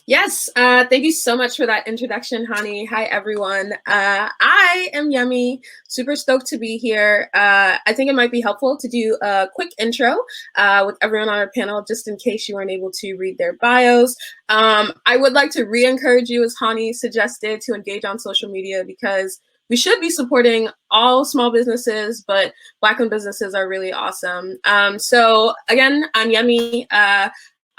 Yes, thank you so much for that introduction, Hani. Hi, everyone. I am Yummy, super stoked to be here. I think it might be helpful to do a quick intro with everyone on our panel, just in case you weren't able to read their bios. I would like to re-encourage you, as Hani suggested, to engage on social media because we should be supporting all small businesses, but Black-owned businesses are really awesome. So again, I'm Yummy.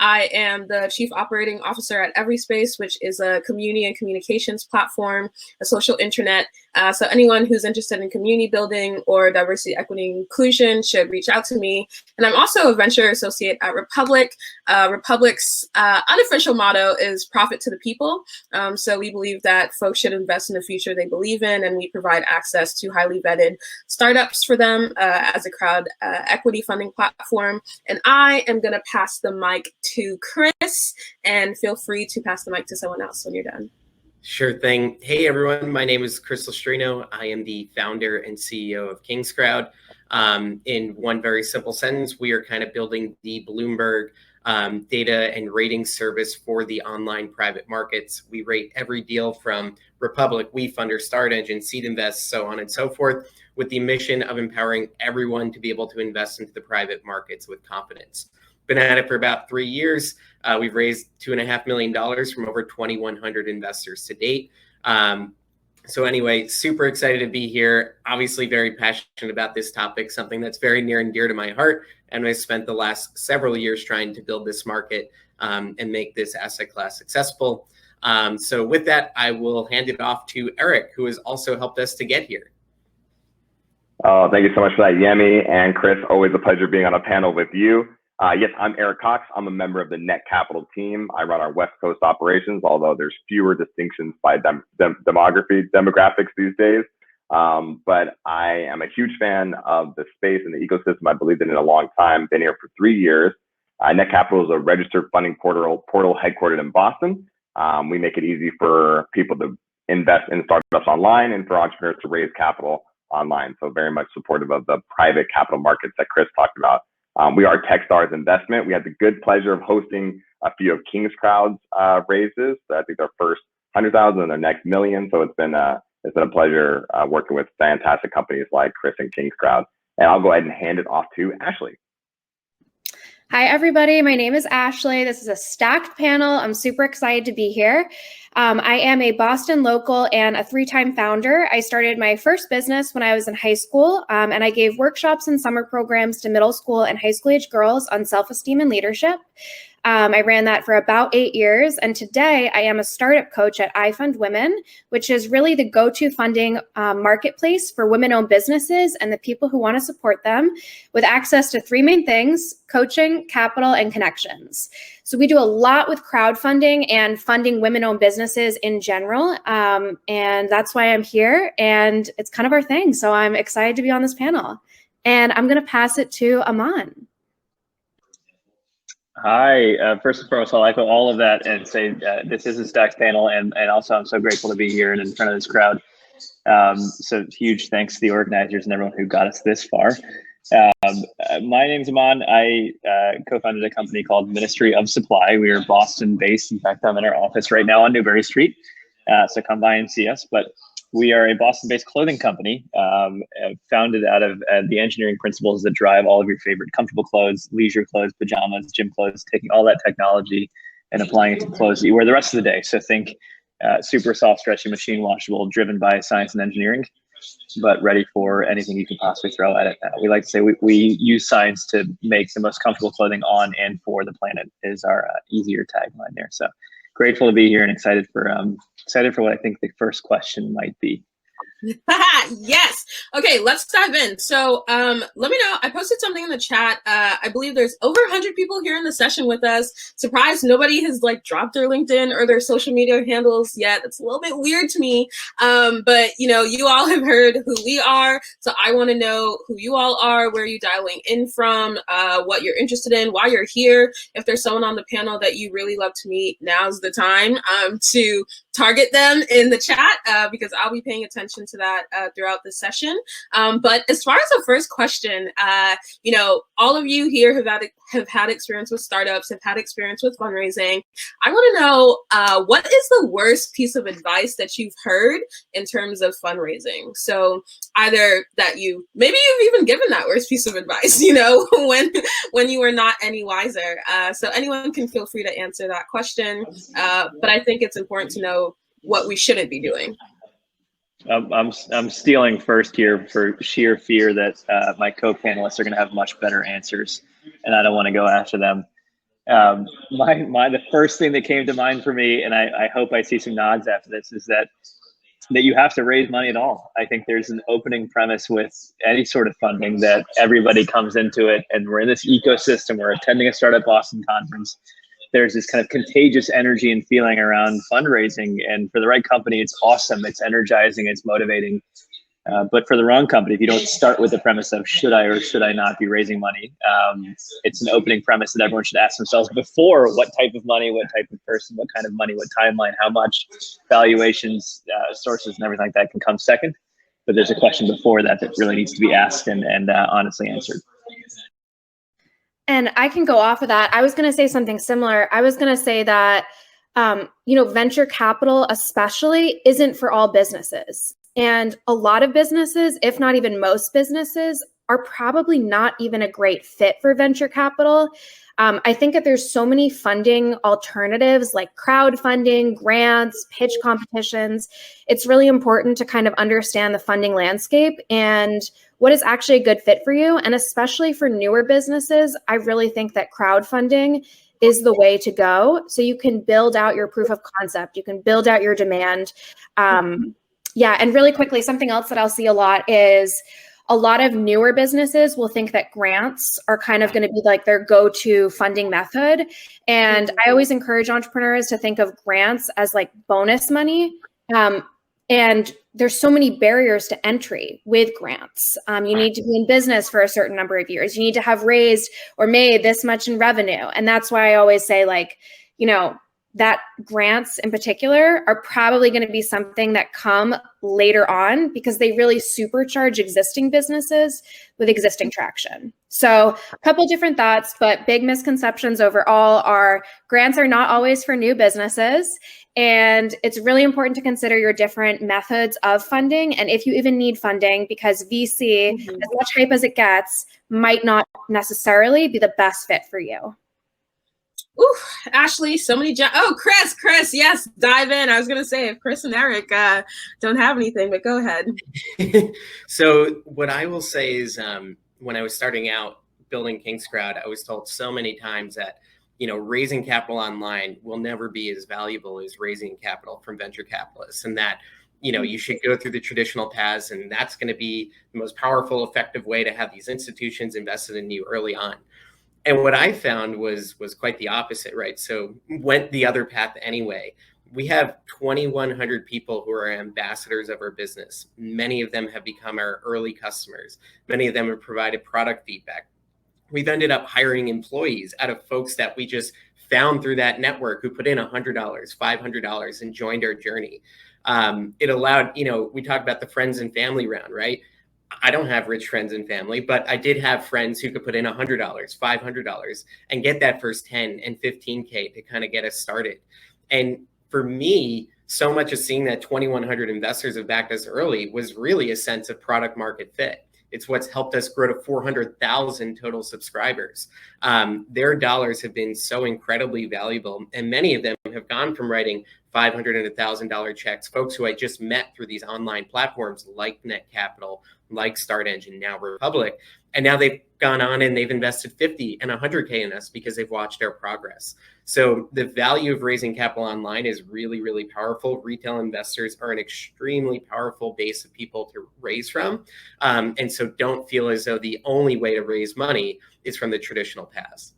I am the Chief Operating Officer at Everyspace, which is a community and communications platform, a social intranet. So anyone who's interested in community building or diversity, equity, and inclusion should reach out to me. And I'm also a venture associate at Republic. Republic's unofficial motto is profit to the people. So we believe that folks should invest in the future they believe in, and we provide access to highly vetted startups for them as a crowd equity funding platform. And I am going to pass the mic to Chris, and feel free to pass the mic to someone else when you're done. Sure thing. Hey, everyone. My name is Chris Lestrino. I am the founder and CEO of King's Crowd. In one very simple sentence, we are kind of building the Bloomberg data and rating service for the online private markets. We rate every deal from Republic, WeFunder, Start Engine, Seed Invest, so on and so forth, with the mission of empowering everyone to be able to invest into the private markets with confidence. Been at it for about 3 years. We've raised $2.5 million from over 2,100 investors to date. So anyway, super excited to be here. Obviously very passionate about this topic, something that's very near and dear to my heart. And I spent the last several years trying to build this market and make this asset class successful. So with that, I will hand it off to Eric, who has also helped us to get here. Oh, thank you so much for that, Yemi and Chris. Always a pleasure being on a panel with you. Yes, I'm Eric Cox. I'm a member of the Net Capital team. I run our West Coast operations, although there's fewer distinctions by demographics these days. But I am a huge fan of the space and the ecosystem. I believed in it a long time, been here for 3 years. Net Capital is a registered funding portal headquartered in Boston. We make it easy for people to invest in startups online and for entrepreneurs to raise capital online. So very much supportive of the private capital markets that Chris talked about. We are Techstars Investment. We had the good pleasure of hosting a few of King's Crowd's raises. I think their first 100,000 and their next million. So it's been a pleasure working with fantastic companies like Chris and King's Crowd. And I'll go ahead and hand it off to Ashley. Hi, everybody. My name is Ashley. This is a stacked panel. I'm super excited to be here. I am a Boston local and a 3-time founder. I started my first business when I was in high school, and I gave workshops and summer programs to middle school and high school age girls on self-esteem and leadership. I ran that for about 8 years, and today I am a startup coach at I Fund Women, which is really the go-to funding marketplace for women-owned businesses and the people who want to support them, with access to 3 main things: coaching, capital, and connections. So we do a lot with crowdfunding and funding women-owned businesses in general, and that's why I'm here, and it's kind of our thing. So I'm excited to be on this panel, and I'm going to pass it to Aman. Hi, first and foremost, I'll echo all of that and say this is a stacked panel, and also I'm so grateful to be here and in front of this crowd. So huge thanks to the organizers and everyone who got us this far. My name's Aman. I co-founded a company called Ministry of Supply. We are Boston based. In fact, I'm in our office right now on Newbury Street. So come by and see us. But we are a Boston-based clothing company founded out of the engineering principles that drive all of your favorite comfortable clothes, leisure clothes, pajamas, gym clothes, taking all that technology and applying it to clothes that you wear the rest of the day. So think super soft, stretchy, machine washable, driven by science and engineering, but ready for anything you can possibly throw at it. We like to say we use science to make the most comfortable clothing on and for the planet is our easier tagline there. So grateful to be here and excited for what I think the first question might be. Yes. Okay, let's dive in. So let me know. I posted something in the chat. I believe there's over 100 people here in the session with us. Surprised nobody has dropped their LinkedIn or their social media handles yet. It's a little bit weird to me. But you all have heard who we are. So I want to know who you all are, where you're dialing in from, what you're interested in, why you're here. If there's someone on the panel that you really love to meet, now's the time to target them in the chat because I'll be paying attention to that throughout the session. But as far as the first question, you know, all of you here have had experience with startups, have had experience with fundraising. I want to know what is the worst piece of advice that you've heard in terms of fundraising? So either that maybe you've even given that worst piece of advice, you know, when you were not any wiser. So anyone can feel free to answer that question. But I think it's important to know what we shouldn't be doing. I'm stealing first here for sheer fear that my co-panelists are going to have much better answers, and I don't want to go after them. The first thing that came to mind for me, and I hope I see some nods after this, is that you have to raise money at all. I think there's an opening premise with any sort of funding that everybody comes into it, and we're in this ecosystem. We're attending a Startup Boston conference. There's this kind of contagious energy and feeling around fundraising, and for the right company, it's awesome, it's energizing, it's motivating. But for the wrong company, if you don't start with the premise of should I or should I not be raising money, it's an opening premise that everyone should ask themselves before: what type of money, what type of person, what kind of money, what timeline, how much, valuations, sources, and everything like that can come second. But there's a question before that really needs to be asked and honestly answered. And I can go off of that. I was going to say something similar. I was going to say that, you know, venture capital especially isn't for all businesses. And a lot of businesses, if not even most businesses, are probably not even a great fit for venture capital. I think that there's so many funding alternatives like crowdfunding, grants, pitch competitions. It's really important to kind of understand the funding landscape and what is actually a good fit for you. And especially for newer businesses, I really think that crowdfunding is the way to go. So you can build out your proof of concept. You can build out your demand. Yeah, and really quickly, something else that I'll see a lot is a lot of newer businesses will think that grants are kind of going to be like their go-to funding method. And I always encourage entrepreneurs to think of grants as like bonus money. And there's so many barriers to entry with grants. You need to be in business for a certain number of years. You need to have raised or made this much in revenue. And that's why I always say, like, you know, that grants in particular are probably going to be something that come later on because they really supercharge existing businesses with existing traction. So a couple different thoughts, but big misconceptions overall are grants are not always for new businesses. And it's really important to consider your different methods of funding. And if you even need funding, because VC, as much hype as it gets, might not necessarily be the best fit for you. Ooh, Ashley, so many oh, Chris, yes, dive in. I was going to say, if Chris and Eric don't have anything, but go ahead. So what I will say is when I was starting out building King's Crowd, I was told so many times that, you know, raising capital online will never be as valuable as raising capital from venture capitalists, and that, you know, you should go through the traditional paths, and that's going to be the most powerful, effective way to have these institutions invested in you early on. And what I found was quite the opposite, right? So went the other path anyway. We have 2,100 people who are ambassadors of our business. Many of them have become our early customers. Many of them have provided product feedback. We've ended up hiring employees out of folks that we just found through that network who put in $100, $500 and joined our journey. It allowed, you know, we talked about the friends and family round, right? I don't have rich friends and family, but I did have friends who could put in $100, $500 and get that first 10 and 15K to kind of get us started. And for me, so much of seeing that 2,100 investors have backed us early was really a sense of product market fit. It's what's helped us grow to 400,000 total subscribers. Their dollars have been so incredibly valuable, and many of them have gone from writing $500 and $1,000 checks, folks who I just met through these online platforms like Net Capital, like Start Engine, now Republic, and now they've gone on and they've invested 50 and 100K in us because they've watched our progress. So the value of raising capital online is really, really powerful. Retail investors are an extremely powerful base of people to raise from. And so don't feel as though the only way to raise money is from the traditional paths.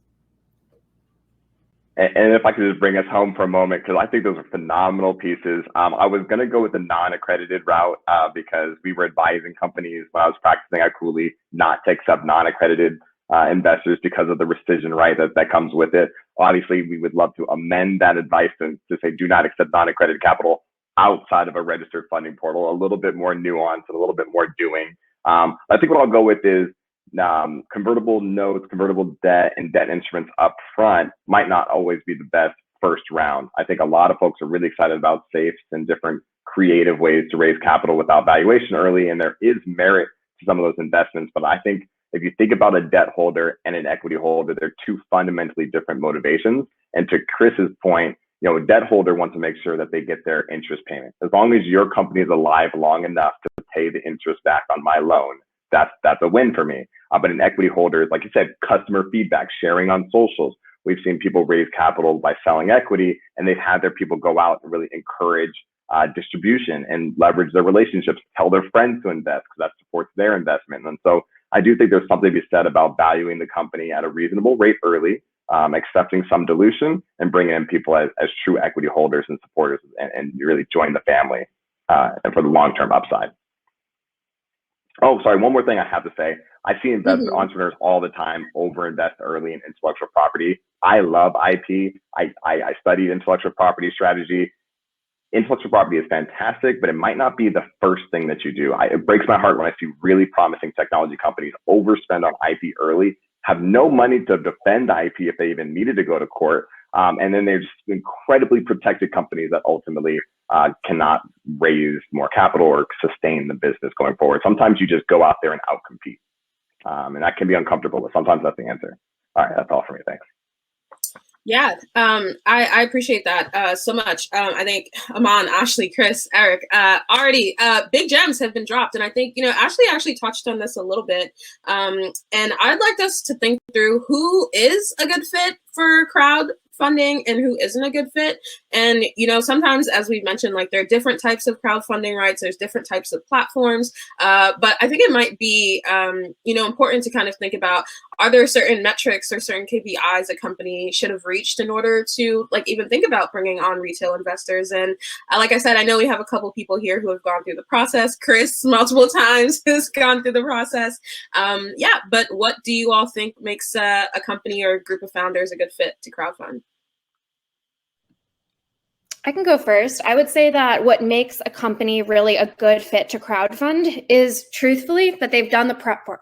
And if I could just bring us home for a moment, because I think those are phenomenal pieces. I was going to go with the non-accredited route because we were advising companies when I was practicing at Cooley not to accept non-accredited investors because of the rescission right that comes with it. Obviously, we would love to amend that advice to say do not accept non-accredited capital outside of a registered funding portal, a little bit more nuanced and a little bit more doing. I think what I'll go with is convertible notes, convertible debt, and debt instruments up front might not always be the best first round. I think a lot of folks are really excited about safes and different creative ways to raise capital without valuation early, and there is merit to some of those investments. But I think if you think about a debt holder and an equity holder, they're two fundamentally different motivations. And to Chris's point, a debt holder wants to make sure that they get their interest payment. As long as your company is alive long enough to pay the interest back on my loan, that's a win for me. But an equity holder is, like you said, customer feedback, sharing on socials. We've seen people raise capital by selling equity, and they've had their people go out and really encourage distribution and leverage their relationships, tell their friends to invest because that supports their investment. And so I do think there's something to be said about valuing the company at a reasonable rate early, accepting some dilution, and bringing in people as true equity holders and supporters, and really join the family and for the long-term upside. Oh, sorry, one more thing I have to say. I see entrepreneurs all the time overinvest early in intellectual property. I love IP. I studied intellectual property strategy. Intellectual property is fantastic, but it might not be the first thing that you do. It breaks my heart when I see really promising technology companies overspend on IP early, have no money to defend the IP if they even needed to go to court, and then they're just incredibly protected companies that ultimately cannot raise more capital or sustain the business going forward. Sometimes you just go out there and outcompete, and that can be uncomfortable, but sometimes that's the answer. All right, that's all for me. Thanks. Yeah, I appreciate that so much. I think Aman, Ashley, Chris, Eric, already big gems have been dropped. And I think, Ashley actually touched on this a little bit. And I'd like us to think through who is a good fit for crowdfunding and who isn't a good fit. And, sometimes, as we've mentioned, like there are different types of crowdfunding, right? So there's different types of platforms. But I think it might be, important to kind of think about, are there certain metrics or certain KPIs a company should have reached in order to even think about bringing on retail investors? And like I said, I know we have a couple people here who have gone through the process. Chris multiple times has gone through the process. But what do you all think makes a company or a group of founders a good fit to crowdfund? I can go first. I would say that what makes a company really a good fit to crowdfund is, truthfully, that they've done the prep work.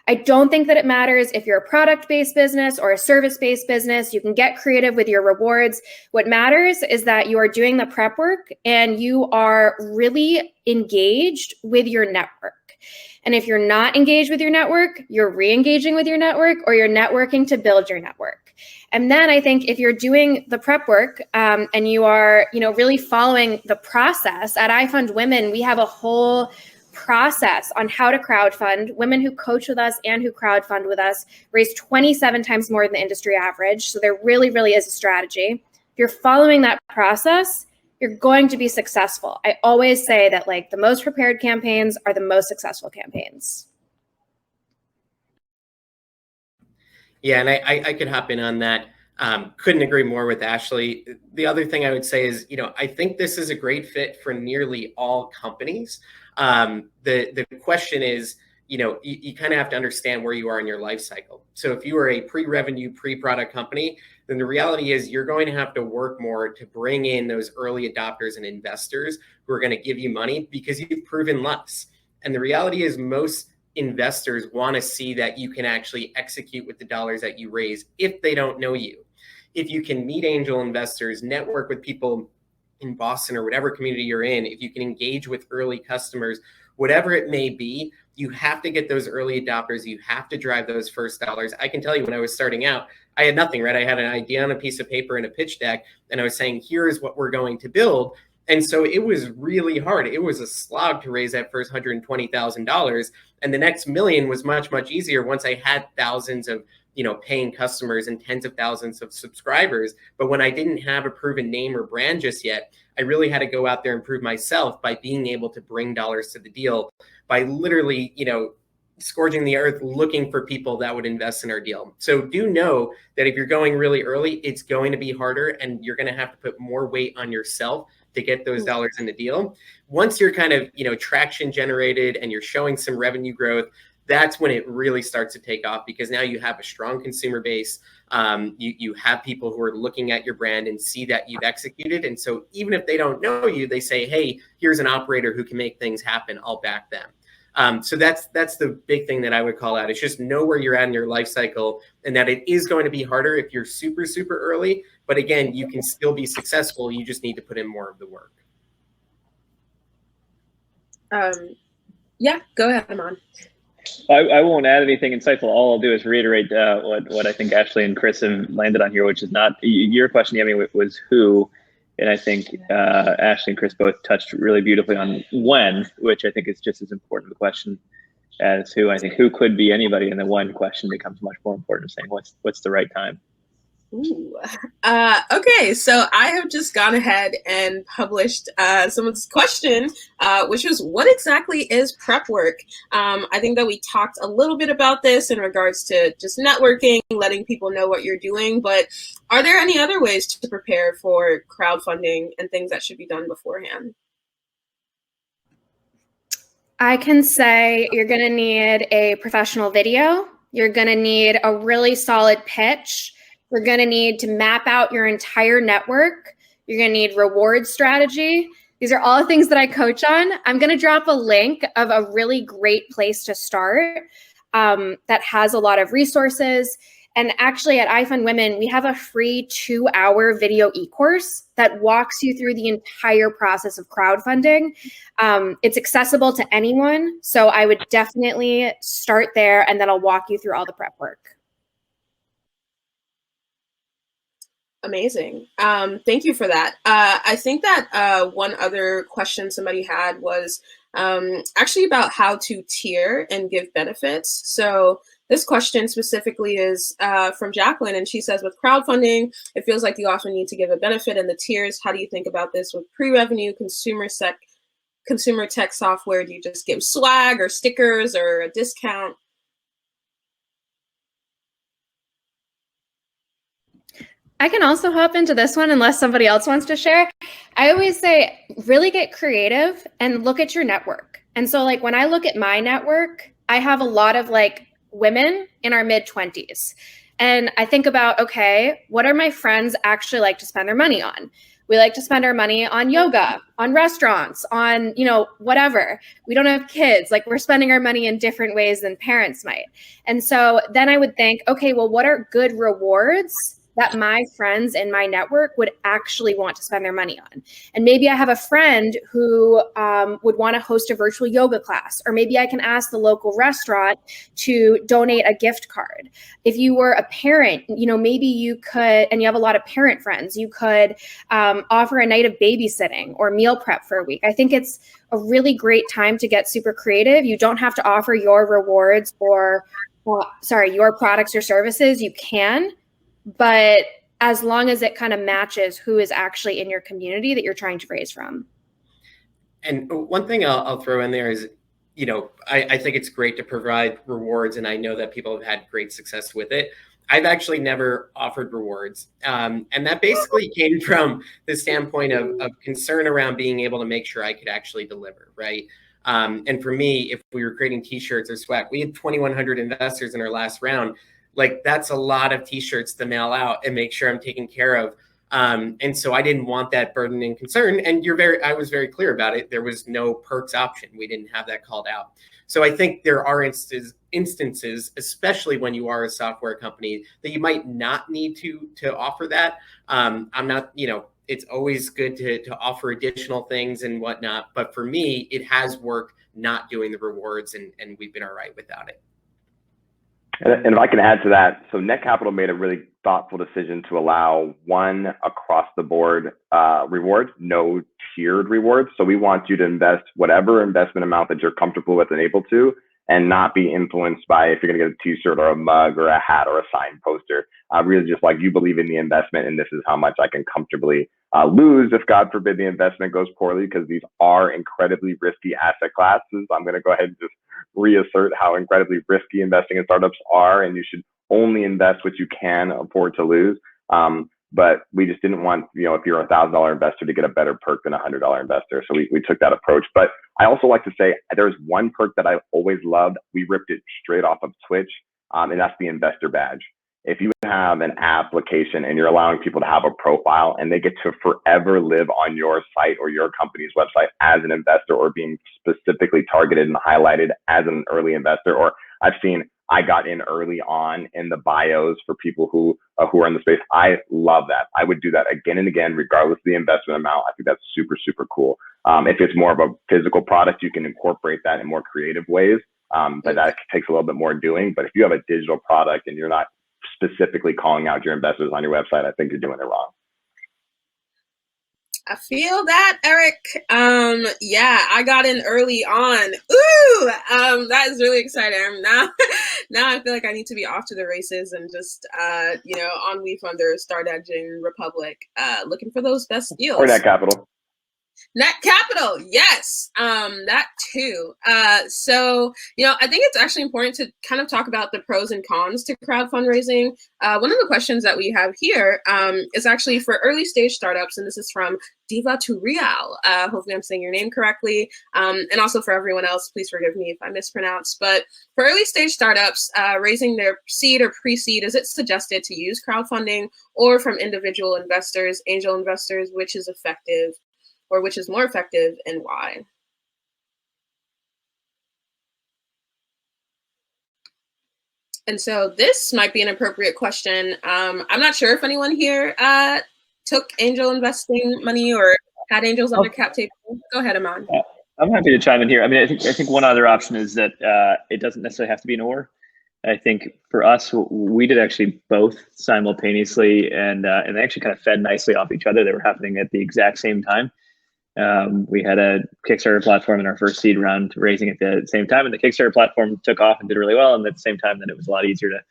I don't think that it matters if you're a product-based business or a service-based business. You can get creative with your rewards. What matters is that you are doing the prep work and you are really engaged with your network. And if you're not engaged with your network, you're re-engaging with your network, or you're networking to build your network. And then I think if you're doing the prep work and you are, really following the process, at iFund Women, we have a whole process on how to crowdfund. Women who coach with us and who crowdfund with us raise 27 times more than the industry average. So there really, really is a strategy. If you're following that process, you're going to be successful. I always say that the most prepared campaigns are the most successful campaigns. Yeah, and I could hop in on that. Couldn't agree more with Ashley. The other thing I would say is, I think this is a great fit for nearly all companies. The question is, you kind of have to understand where you are in your life cycle. So if you are a pre-revenue, pre-product company, then the reality is you're going to have to work more to bring in those early adopters and investors who are going to give you money because you've proven less. And the reality is most investors want to see that you can actually execute with the dollars that you raise if they don't know you. If you can meet angel investors, network with people in Boston or whatever community you're in, if you can engage with early customers, whatever it may be, you have to get those early adopters. You have to drive those first dollars. I can tell you when I was starting out, I had nothing, right? I had an idea on a piece of paper and a pitch deck, and I was saying, here's what we're going to build. And so it was really hard. It was a slog to raise that first $120,000. And the next million was much, much easier once I had thousands of paying customers and tens of thousands of subscribers. But when I didn't have a proven name or brand just yet, I really had to go out there and prove myself by being able to bring dollars to the deal, by literally, scourging the earth looking for people that would invest in our deal. So do know that if you're going really early, it's going to be harder and you're going to have to put more weight on yourself to get those dollars in the deal. Once you're kind of, traction generated and you're showing some revenue growth, that's when it really starts to take off, because now you have a strong consumer base. You have people who are looking at your brand and see that you've executed. And so even if they don't know you, they say, hey, here's an operator who can make things happen. I'll back them. So that's the big thing that I would call out. It's just know where you're at in your life cycle, and that it is going to be harder if you're super, super early. But again, you can still be successful. You just need to put in more of the work. Yeah, go ahead, Aman. I won't add anything insightful. All I'll do is reiterate what I think Ashley and Chris have landed on here, which is not your question, Yemi, was who. And I think Ashley and Chris both touched really beautifully on when, which I think is just as important of a question as who. I think who could be anybody, and the when question becomes much more important, saying what's the right time. Ooh. Okay, so I have just gone ahead and published someone's question, which was, what exactly is prep work? I think that we talked a little bit about this in regards to just networking, letting people know what you're doing, but are there any other ways to prepare for crowdfunding and things that should be done beforehand? I can say you're going to need a professional video. You're going to need a really solid pitch. You're going to need to map out your entire network. You're going to need reward strategy. These are all things that I coach on. I'm going to drop a link of a really great place to start that has a lot of resources. And actually at iFund Women, we have a free 2-hour video e-course that walks you through the entire process of crowdfunding. It's accessible to anyone. So I would definitely start there, and then I'll walk you through all the prep work. Amazing. Thank you for that. I think that one other question somebody had was actually about how to tier and give benefits. So this question specifically is from Jacqueline, and she says, with crowdfunding, it feels like you often need to give a benefit in the tiers. How do you think about this with pre-revenue consumer tech software? Do you just give swag or stickers or a discount? I can also hop into this one unless somebody else wants to share. I always say, really get creative and look at your network. And so like when I look at my network, I have a lot of like women in our mid-20s. And I think about, okay, what are my friends actually like to spend their money on? We like to spend our money on yoga, on restaurants, on, whatever. We don't have kids. Like, we're spending our money in different ways than parents might. And so then I would think, okay, well, what are good rewards that my friends in my network would actually want to spend their money on? And maybe I have a friend who would want to host a virtual yoga class, or maybe I can ask the local restaurant to donate a gift card. If you were a parent, maybe you could, and you have a lot of parent friends, you could offer a night of babysitting or meal prep for a week. I think it's a really great time to get super creative. You don't have to offer your rewards or, your products or services. You can, but as long as it kind of matches who is actually in your community that you're trying to raise from. And one thing I'll throw in there is, I think it's great to provide rewards, and I know that people have had great success with it. I've actually never offered rewards. And that basically came from the standpoint of concern around being able to make sure I could actually deliver, right? And for me, if we were creating t-shirts or swag, we had 2,100 investors in our last round. Like, that's a lot of t-shirts to mail out and make sure I'm taken care of. And so I didn't want that burden and concern. And I was very clear about it. There was no perks option. We didn't have that called out. So I think there are instances, especially when you are a software company, that you might not need to offer that. I'm not, it's always good to offer additional things and whatnot. But for me, it has worked not doing the rewards, and we've been all right without it. And if I can add to that, so Net Capital made a really thoughtful decision to allow one across the board rewards, no tiered rewards. So we want you to invest whatever investment amount that you're comfortable with and able to, and not be influenced by if you're going to get a t-shirt or a mug or a hat or a signed poster. Really just like, you believe in the investment, and this is how much I can comfortably lose if, God forbid, the investment goes poorly, because these are incredibly risky asset classes. I'm going to go ahead and just reassert how incredibly risky investing in startups are, and you should only invest what you can afford to lose. but we just didn't want, if you're a $1,000 investor, to get a better perk than a $100 investor. So we took that approach. But I also like to say there's one perk that I always loved. We ripped it straight off of Twitch, and that's the investor badge. If you have an application and you're allowing people to have a profile and they get to forever live on your site or your company's website as an investor, or being specifically targeted and highlighted as an early investor, or I've seen I got in early on in the bios for people who are in the space. I love that. I would do that again and again, regardless of the investment amount. I think that's super, super cool. If it's more of a physical product, you can incorporate that in more creative ways, but that takes a little bit more doing. But if you have a digital product and you're not specifically calling out your investors on your website, I think you're doing it wrong. I feel that, Eric. Yeah, I got in early on. Ooh, that is really exciting. Now I feel like I need to be off to the races and just, on WeFunder, Start Edging, Republic, looking for those best deals. Or Net Capital. Net Capital, yes, that too. So, I think it's actually important to kind of talk about the pros and cons to crowd fundraising. One of the questions that we have here is actually for early stage startups, and this is from Diva to Real. Hopefully I'm saying your name correctly. And also for everyone else, please forgive me if I mispronounce. But for early stage startups, raising their seed or pre-seed, is it suggested to use crowdfunding or from individual investors, angel investors, which is effective? Or which is more effective and why? And so this might be an appropriate question. I'm not sure if anyone here took angel investing money or had angels on their cap table. Go ahead, Aman. I'm happy to chime in here. I mean, I think one other option is that it doesn't necessarily have to be an or. I think for us, we did actually both simultaneously, and they actually kind of fed nicely off each other. They were happening at the exact same time. We had a Kickstarter platform in our first seed round raising at the same time, and the Kickstarter platform took off and did really well. And at the same time, then it was a lot easier to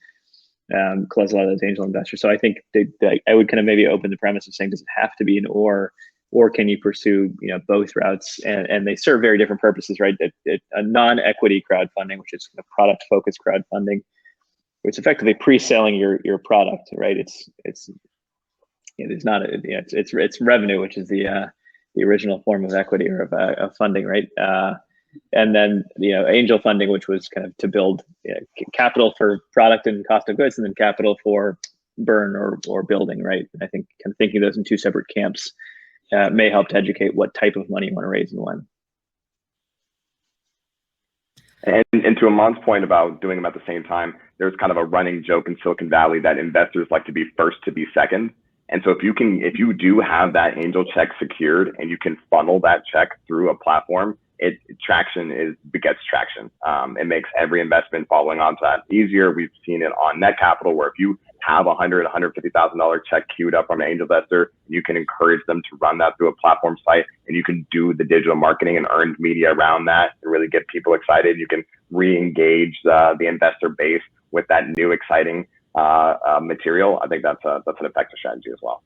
close a lot of those angel investors. So I think I would kind of maybe open the premise of saying, does it have to be an or can you pursue both routes? And they serve very different purposes, right? A non-equity crowdfunding, which is a product-focused crowdfunding, it's effectively pre-selling your product, right? It's revenue, which is the original form of equity or of funding, right? And then angel funding, which was kind of to build capital for product and cost of goods, and then capital for burn or building, right? And I think kind of thinking of those in two separate camps may help to educate what type of money you want to raise and when. And to Aman's point about doing them at the same time, there's kind of a running joke in Silicon Valley that investors like to be first to be second. And so if you do have that angel check secured and you can funnel that check through a platform, traction begets traction. It makes every investment following on to that easier. We've seen it on Net Capital, where if you have $150,000 check queued up from an angel investor, you can encourage them to run that through a platform site, and you can do the digital marketing and earned media around that and really get people excited. You can re-engage the investor base with that new exciting material. I think that's an effective strategy as well.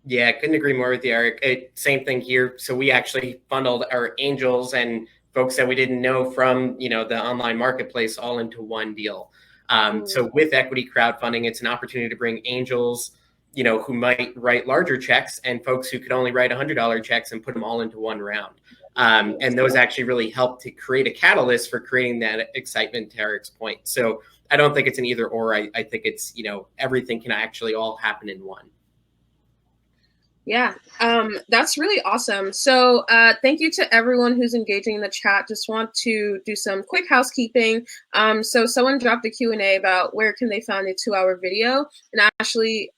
Yeah, I couldn't agree more with you, Eric. Same thing here. So we actually funneled our angels and folks that we didn't know from the online marketplace all into one deal. So with equity crowdfunding, it's an opportunity to bring angels, who might write larger checks, and folks who could only write $100 checks, and put them all into one round. And those actually really help to create a catalyst for creating that excitement, to Eric's point. So I don't think it's an either or. I think it's, everything can actually all happen in one. Yeah, that's really awesome. So thank you to everyone who's engaging in the chat. Just want to do some quick housekeeping. So someone dropped a Q&A about where can they find the 2-hour video, and actually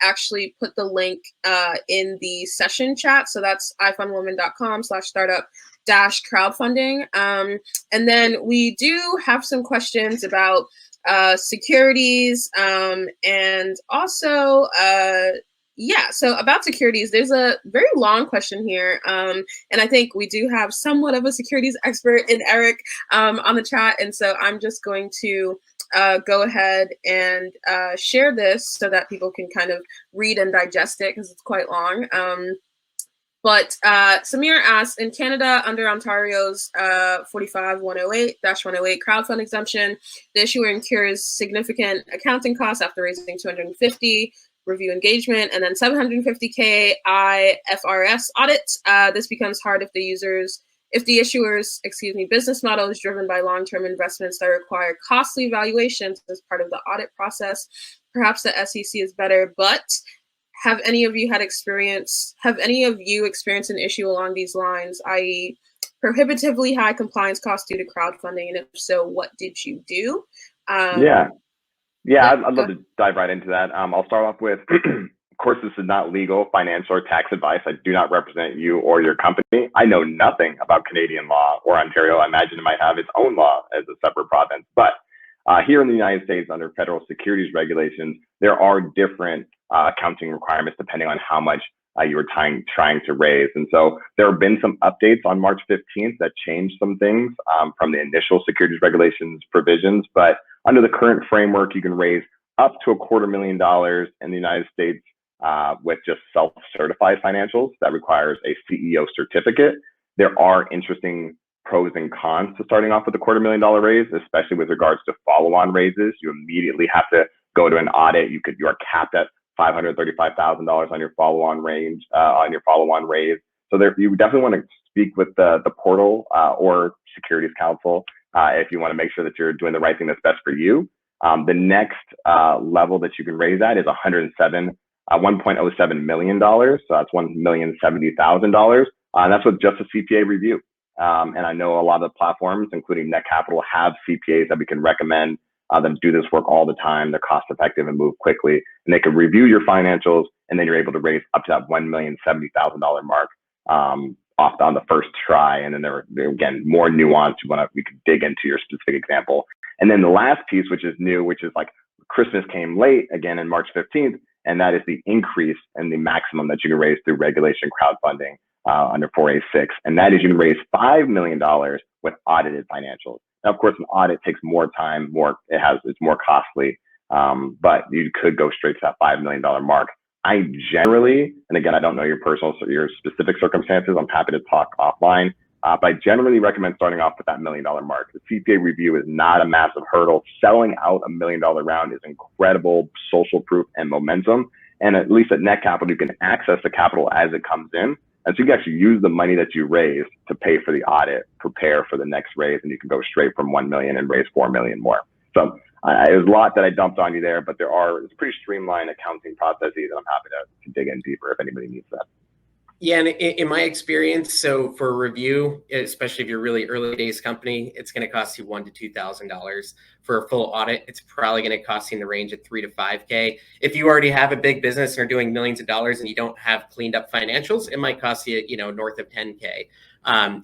put the link in the session chat. So that's ifunwoman.com/startup-crowdfunding. And then we do have some questions about securities and also so about securities, there's a very long question here. And I think we do have somewhat of a securities expert in Eric on the chat. And so I'm just going to go ahead and share this so that people can kind of read and digest it, because it's quite long. But Samir asks, in Canada, under Ontario's 45-108-108 crowdfund exemption, the issuer incurs significant accounting costs after raising $250. review engagement, and then 750K IFRS audits. This becomes hard if the issuer's business model is driven by long-term investments that require costly evaluations as part of the audit process. Perhaps the SEC is better, but have any of you experienced an issue along these lines, i.e. prohibitively high compliance costs due to crowdfunding? And if so, what did you do? I'd love to dive right into that. I'll start off with, of course, this is not legal, financial, or tax advice. I do not represent you or your company. I know nothing about Canadian law or Ontario. I imagine it might have its own law as a separate province. But here in the United States, under federal securities regulations, there are different accounting requirements depending on how much you were trying to raise. And so there have been some updates on March 15th that changed some things from the initial securities regulations provisions. But under the current framework, you can raise up to $250,000 in the United States with just self-certified financials. That requires a CEO certificate. There are interesting pros and cons to starting off with a $250,000 raise, especially with regards to follow-on raises. You immediately have to go to an audit. You are capped at $535,000 on your follow-on raise. So you definitely want to speak with the portal or securities counsel if you want to make sure that you're doing the right thing that's best for you. The next level that you can raise at is $1.07 million. So that's $1,070,000. And that's with just a CPA review. And I know a lot of the platforms, including Net Capital, have CPAs that we can recommend that do this work all the time. They're cost effective and move quickly, and they can review your financials, and then you're able to raise up to that $1,070,000 mark off on the first try. And then there again, more nuance. We could dig into your specific example. And then the last piece, which is new, which is like Christmas came late again in March 15th, and that is the increase in the maximum that you can raise through regulation crowdfunding under 4A6. And that is you can raise $5 million with audited financials. Now, of course, an audit takes more time, it's more costly, but you could go straight to that $5 million mark. I generally, and again, I don't know your specific circumstances. I'm happy to talk offline, but I generally recommend starting off with that $1 million mark. The CPA review is not a massive hurdle. Selling out $1 million round is incredible social proof and momentum. And at least at Net Capital, you can access the capital as it comes in. And so you can actually use the money that you raise to pay for the audit, prepare for the next raise, and you can go straight from 1 million and raise 4 million more. So there's a lot that I dumped on you there, but it's pretty streamlined accounting processes, and I'm happy to dig in deeper if anybody needs that. Yeah, and in my experience, so for a review, especially if you're a really early days company, it's going to cost you $1,000 to $2,000. For a full audit, it's probably going to cost you in the range of $3,000 to $5,000. If you already have a big business and are doing millions of dollars and you don't have cleaned up financials, it might cost you, north of $10,000.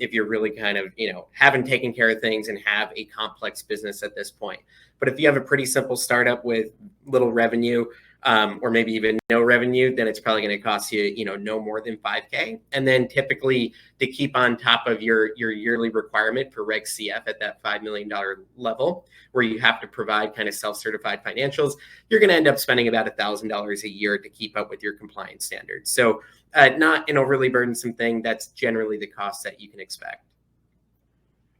If you're really kind of, haven't taken care of things and have a complex business at this point. But if you have a pretty simple startup with little revenue, or maybe even no revenue, then it's probably going to cost you, no more than $5,000. And then typically to keep on top of your yearly requirement for Reg CF at that $5 million level, where you have to provide kind of self-certified financials, you're going to end up spending about $1,000 a year to keep up with your compliance standards. So not an overly burdensome thing. That's generally the cost that you can expect.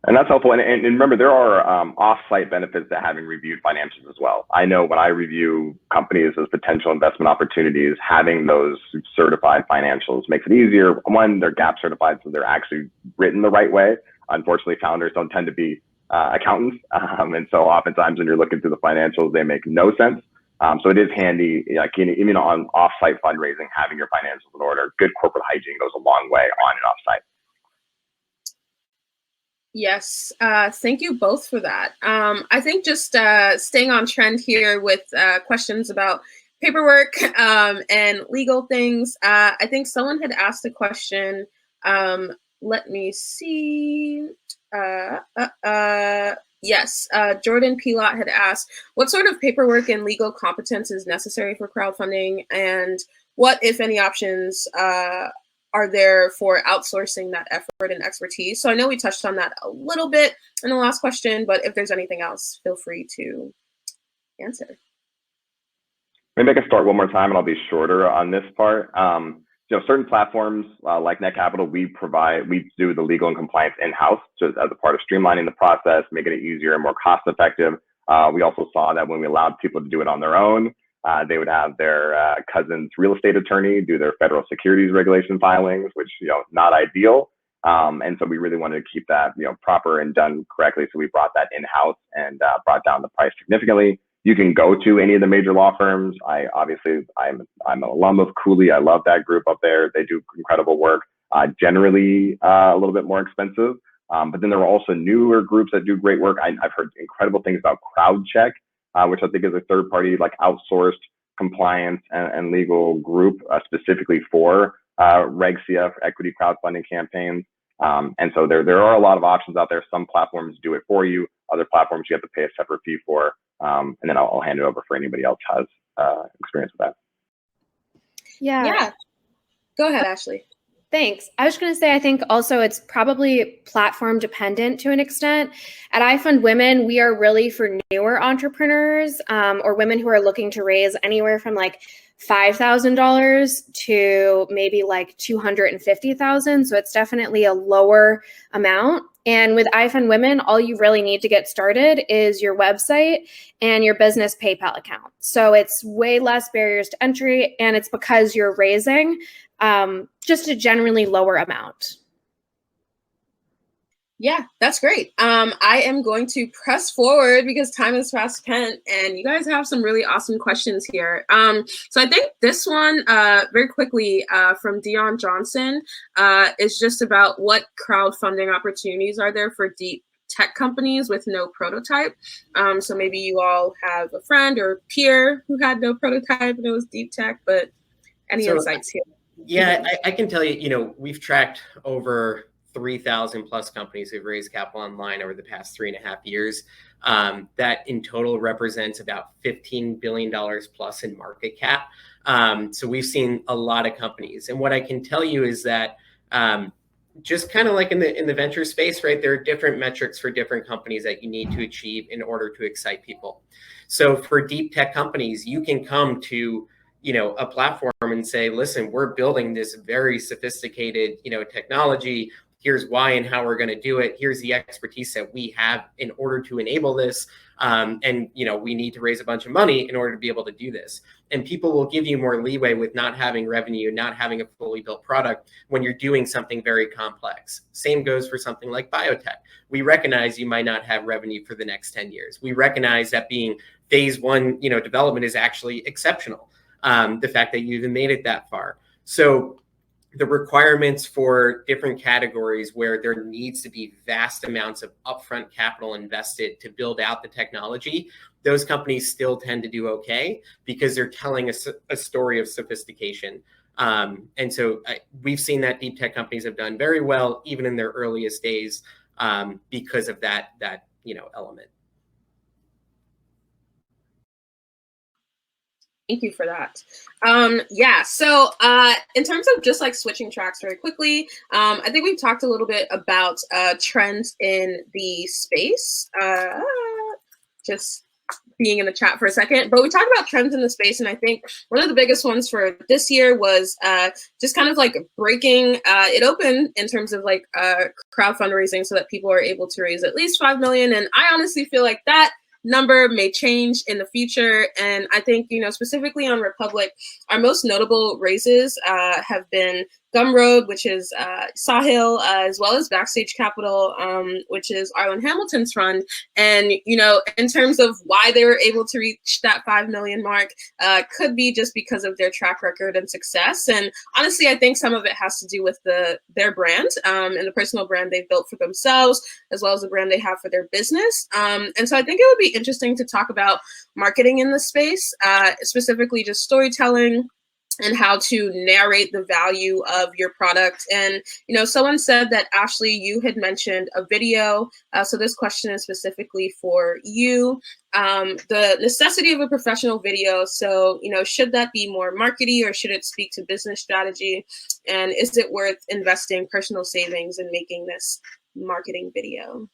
And that's helpful. And remember, there are off-site benefits to having reviewed financials as well. I know when I review companies as potential investment opportunities, having those certified financials makes it easier. One, they're GAAP certified, so they're actually written the right way. Unfortunately, founders don't tend to be accountants. And so oftentimes when you're looking through the financials, they make no sense. So it is handy, even on off-site fundraising, having your financials in order. Good corporate hygiene goes a long way on and off-site. Yes, thank you both for that. I think just staying on trend here with questions about paperwork and legal things. I think someone had asked a question. Let me see. Yes, Jordan Pilot had asked, what sort of paperwork and legal competence is necessary for crowdfunding, and what, if any, options are there for outsourcing that effort and expertise? So I know we touched on that a little bit in the last question, but if there's anything else, feel free to answer. Maybe I can start one more time and I'll be shorter on this part. Certain platforms like Net Capital, we do the legal and compliance in-house, just as a part of streamlining the process, making it easier and more cost effective. We also saw that when we allowed people to do it on their own, They would have their cousin's real estate attorney do their federal securities regulation filings, which, not ideal. And so we really wanted to keep that, proper and done correctly. So we brought that in-house and brought down the price significantly. You can go to any of the major law firms. I'm an alum of Cooley. I love that group up there. They do incredible work. Generally a little bit more expensive. But then there are also newer groups that do great work. I've heard incredible things about CrowdCheck, which I think is a third party, like outsourced compliance and legal group specifically for Reg CF equity crowdfunding campaigns. And so there are a lot of options out there. Some platforms do it for you. Other platforms you have to pay a separate fee for. And then I'll hand it over for anybody else has experience with that. Yeah. Go ahead, Ashley. Thanks. I was going to say, I think also it's probably platform dependent to an extent. At iFundWomen, we are really for newer entrepreneurs or women who are looking to raise anywhere from like $5,000 to maybe like $250,000. So it's definitely a lower amount. And with iFundWomen, all you really need to get started is your website and your business PayPal account. So it's way less barriers to entry, and it's because you're raising just a generally lower amount. Yeah, that's great. I am going to press forward because time is fast spent, and you guys have some really awesome questions here. So I think this one, very quickly, from Dion Johnson, is just about what crowdfunding opportunities are there for deep tech companies with no prototype. So maybe you all have a friend or peer who had no prototype and it was deep tech, but any insights here? Yeah, I can tell you, we've tracked over 3,000 plus companies who've raised capital online over the past 3.5 years. That in total represents about $15 billion plus in market cap. So we've seen a lot of companies. And what I can tell you is that just kind of like in the venture space, right, there are different metrics for different companies that you need to achieve in order to excite people. So for deep tech companies, you can come to a platform and say, listen, we're building this very sophisticated, technology. Here's why and how we're going to do it. Here's the expertise that we have in order to enable this. And, we need to raise a bunch of money in order to be able to do this. And people will give you more leeway with not having revenue, not having a fully built product when you're doing something very complex. Same goes for something like biotech. We recognize you might not have revenue for the next 10 years. We recognize that being phase one, development is actually exceptional. The fact that you even made it that far. So the requirements for different categories where there needs to be vast amounts of upfront capital invested to build out the technology, those companies still tend to do okay because they're telling a story of sophistication. And so we've seen that deep tech companies have done very well, even in their earliest days, because of that element. Thank you for that. So in terms of just like switching tracks very quickly, I think we've talked a little bit about trends in the space, just being in the chat for a second, but we talked about trends in the space. And I think one of the biggest ones for this year was just kind of like breaking it open in terms of like crowd fundraising so that people are able to raise at least 5 million. And I honestly feel like that number may change in the future. And I think, specifically on Republic, our most notable raises have been Gumroad, which is Sahil, as well as Backstage Capital, which is Arlen Hamilton's fund. And, in terms of why they were able to reach that 5 million mark, could be just because of their track record and success. And honestly, I think some of it has to do with their brand and the personal brand they've built for themselves, as well as the brand they have for their business. And so I think it would be interesting to talk about marketing in this space, specifically just storytelling, and how to narrate the value of your product. And, someone said that, Ashley, you had mentioned a video. So this question is specifically for you. The necessity of a professional video. So, should that be more markety or should it speak to business strategy? And is it worth investing personal savings in making this marketing video?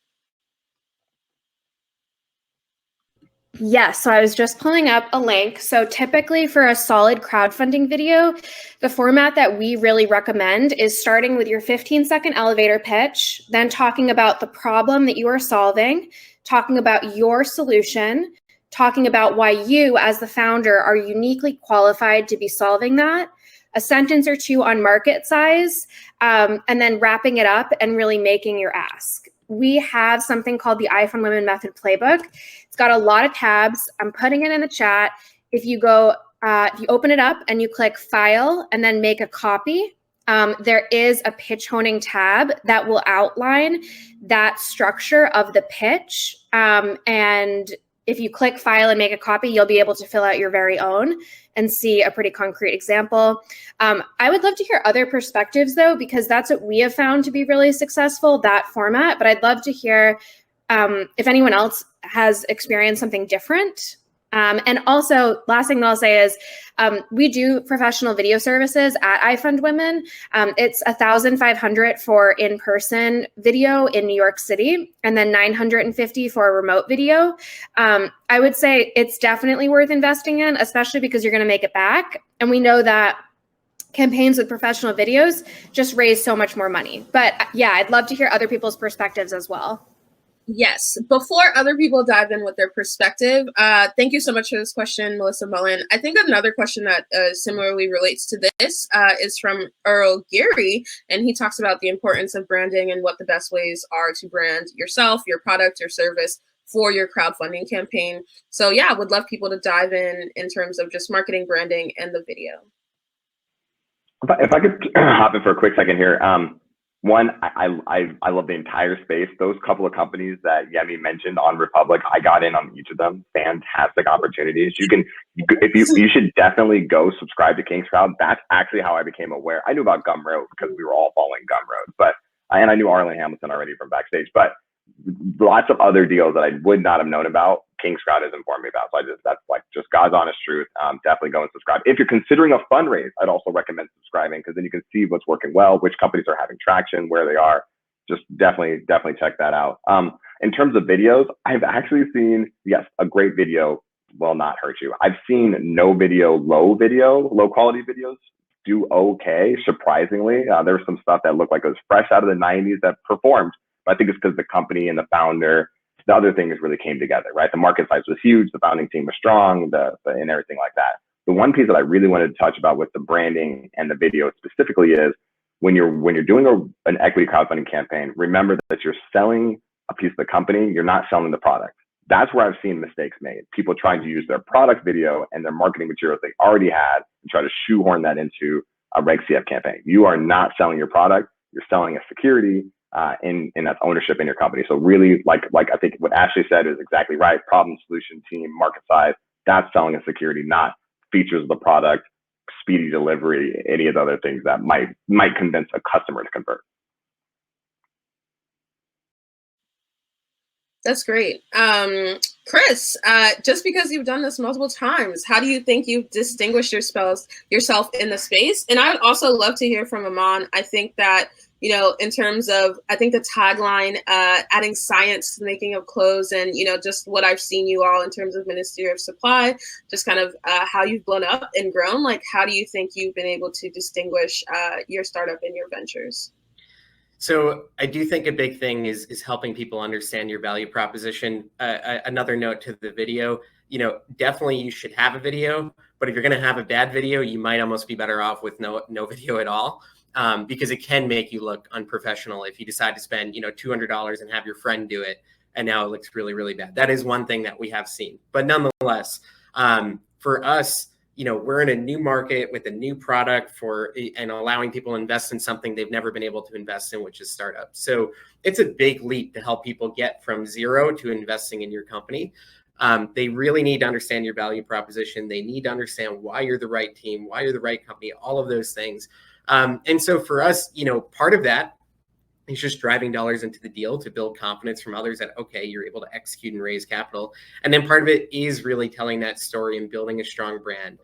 Yes, so I was just pulling up a link. So typically for a solid crowdfunding video, the format that we really recommend is starting with your 15-second elevator pitch, then talking about the problem that you are solving, talking about your solution, talking about why you as the founder are uniquely qualified to be solving that, a sentence or two on market size, and then wrapping it up and really making your ask. We have something called the iPhone Women Method Playbook. It's got a lot of tabs. I'm putting it in the chat. If you go, if you open it up and you click File and then Make a Copy, there is a pitch honing tab that will outline that structure of the pitch. And if you click File and Make a Copy, you'll be able to fill out your very own and see a pretty concrete example. I would love to hear other perspectives though, because that's what we have found to be really successful, that format. But I'd love to hear if anyone else has experienced something different. And also, last thing that I'll say is we do professional video services at iFund Women. It's $1,500 for in-person video in New York City, and then $950 for a remote video. I would say it's definitely worth investing in, especially because you're going to make it back. And we know that campaigns with professional videos just raise so much more money. But yeah, I'd love to hear other people's perspectives as well. Yes. Before other people dive in with their perspective, thank you so much for this question, Melissa Mullen. I think another question that similarly relates to this is from Earl Geary, and he talks about the importance of branding and what the best ways are to brand yourself, your product, your service for your crowdfunding campaign. So yeah, I would love people to dive in terms of just marketing, branding, and the video. If I could hop in for a quick second here. One, I love the entire space. Those couple of companies that Yemi mentioned on Republic, I got in on each of them. Fantastic opportunities. You should definitely go subscribe to King's Crowd. That's actually how I became aware. I knew about Gumroad because we were all following Gumroad, and I knew Arlen Hamilton already from backstage, but lots of other deals that I would not have known about, King's Crowd has informed me about. So that's like just God's honest truth. Definitely go and subscribe. If you're considering a fundraise, I'd also recommend subscribing because then you can see what's working well, which companies are having traction, where they are. Just definitely check that out. In terms of videos, I've actually seen, yes, a great video will not hurt you. I've seen low quality videos do okay, surprisingly. There was some stuff that looked like it was fresh out of the 90s that performed. But I think it's because the company and the founder, the other things really came together, right? The market size was huge, the founding team was strong, and everything like that. The one piece that I really wanted to touch about with the branding and the video specifically is when you're doing an equity crowdfunding campaign, remember that you're selling a piece of the company, you're not selling the product. That's where I've seen mistakes made. People trying to use their product video and their marketing materials they already had and try to shoehorn that into a Reg CF campaign. You are not selling your product, you're selling a security, and that's ownership in your company. So really, like I think what Ashley said is exactly right. Problem, solution, team, market size, that's selling a security, not features of the product, speedy delivery, any of the other things that might convince a customer to convert. That's great. Chris, just because you've done this multiple times, how do you think you've distinguished yourself in the space? And I would also love to hear from Aman. I think that, in terms of, I think the tagline, adding science to the making of clothes and, just what I've seen you all in terms of Ministry of Supply, just kind of how you've blown up and grown. Like, how do you think you've been able to distinguish your startup and your ventures? So I do think a big thing is helping people understand your value proposition. Another note to the video, definitely you should have a video, but if you're going to have a bad video, you might almost be better off with no video at all, because it can make you look unprofessional if you decide to spend, $200 and have your friend do it, and now it looks really, really bad. That is one thing that we have seen. But nonetheless, for us, we're in a new market with a new product and allowing people to invest in something they've never been able to invest in, which is startups. So it's a big leap to help people get from zero to investing in your company. They really need to understand your value proposition. They need to understand why you're the right team, why you're the right company, all of those things. And so for us, part of that is just driving dollars into the deal to build confidence from others that, okay, you're able to execute and raise capital. And then part of it is really telling that story and building a strong brand.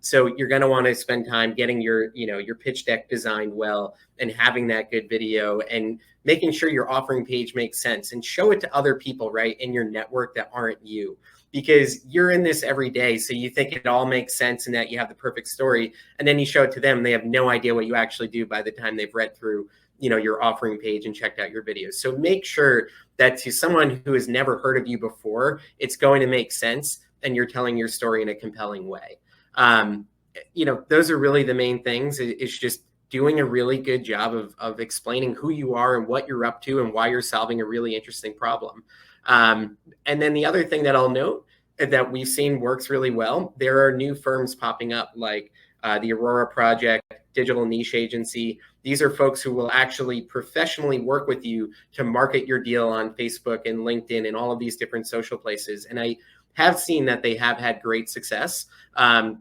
So you're going to want to spend time getting your pitch deck designed well and having that good video and making sure your offering page makes sense and show it to other people, right, in your network that aren't you. because you're in this every day. So you think it all makes sense and that you have the perfect story. And then you show it to them. They have no idea what you actually do by the time they've read through, your offering page and checked out your videos. So make sure that to someone who has never heard of you before, it's going to make sense and you're telling your story in a compelling way. Those are really the main things. It's just doing a really good job of explaining who you are and what you're up to and why you're solving a really interesting problem. And then the other thing that I'll note that we've seen works really well, there are new firms popping up like the Aurora Project, Digital Niche Agency. These are folks who will actually professionally work with you to market your deal on Facebook and LinkedIn and all of these different social places. And I have seen that they have had great success.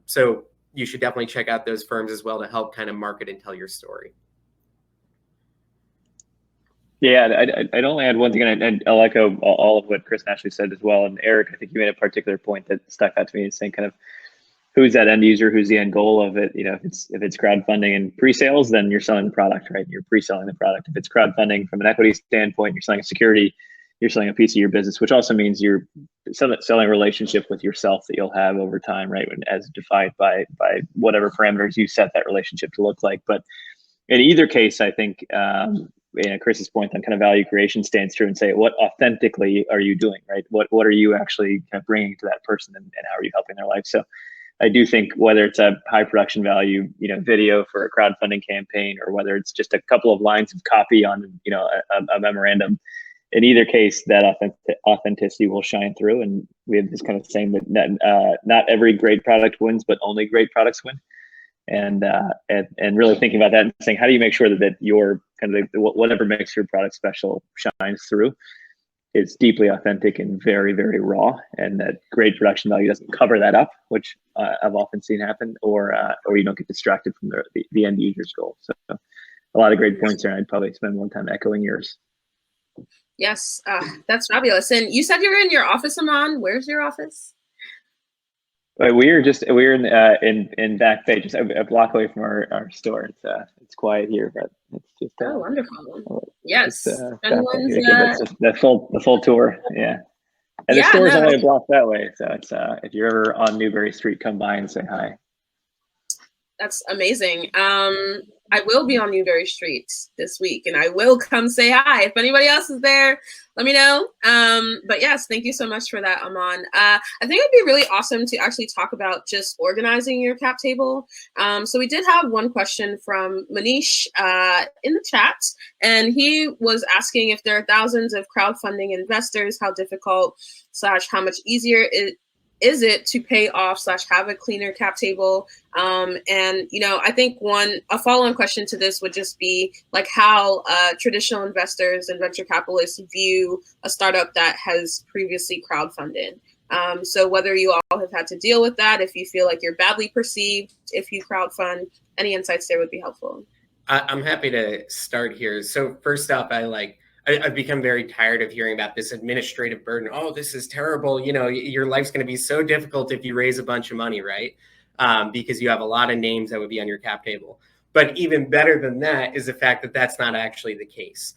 So you should definitely check out those firms as well to help kind of market and tell your story. Yeah, I'd only add one thing, and I'll echo all of what Chris and Ashley said as well. And Eric, I think you made a particular point that stuck out to me, is saying kind of who's that end user, who's the end goal of it. If it's crowdfunding and pre-sales, then you're selling the product, right? You're pre-selling the product. If it's crowdfunding from an equity standpoint, you're selling a security, you're selling a piece of your business, which also means you're selling a relationship with yourself that you'll have over time, right? As defined by whatever parameters you set that relationship to look like. But in either case, I think Chris's point on kind of value creation stands true, and say, what authentically are you doing, right? What are you actually kind of bringing to that person, and how are you helping their life? So I do think whether it's a high production value, video for a crowdfunding campaign, or whether it's just a couple of lines of copy on, a memorandum, in either case, that authenticity will shine through. And we have this kind of saying that not every great product wins, but only great products win. And really thinking about that and saying, how do you make sure that your kind of whatever makes your product special shines through? It's deeply authentic and very, very raw, and that great production value doesn't cover that up, which I've often seen happen, or you don't get distracted from the end user's goal. So a lot of great points there. I'd probably spend more time echoing yours. Yes, that's fabulous. And you said you were in your office, Aman. Where's your office? We're in Back Bay, just a block away from our store. It's quiet here, but it's just wonderful. Yes, the full tour. Yeah, and the store's only a block that way. So it's if you're ever on Newbury Street, come by and say hi. That's amazing. I will be on Newbury Street this week, and I will come say hi. If anybody else is there, let me know. But yes, thank you so much for that, Aman. I think it'd be really awesome to actually talk about just organizing your cap table. So we did have one question from Manish in the chat, and he was asking if there are thousands of crowdfunding investors, how difficult / how much easier is it to pay off / have a cleaner cap table? And, I think a follow-on question to this would just be like how traditional investors and venture capitalists view a startup that has previously crowdfunded. So whether you all have had to deal with that, if you feel like you're badly perceived, if you crowdfund, any insights there would be helpful. I'm happy to start here. So first off, I've become very tired of hearing about this administrative burden. Oh, this is terrible. Your life's going to be so difficult if you raise a bunch of money, right? Because you have a lot of names that would be on your cap table. But even better than that is the fact that that's not actually the case.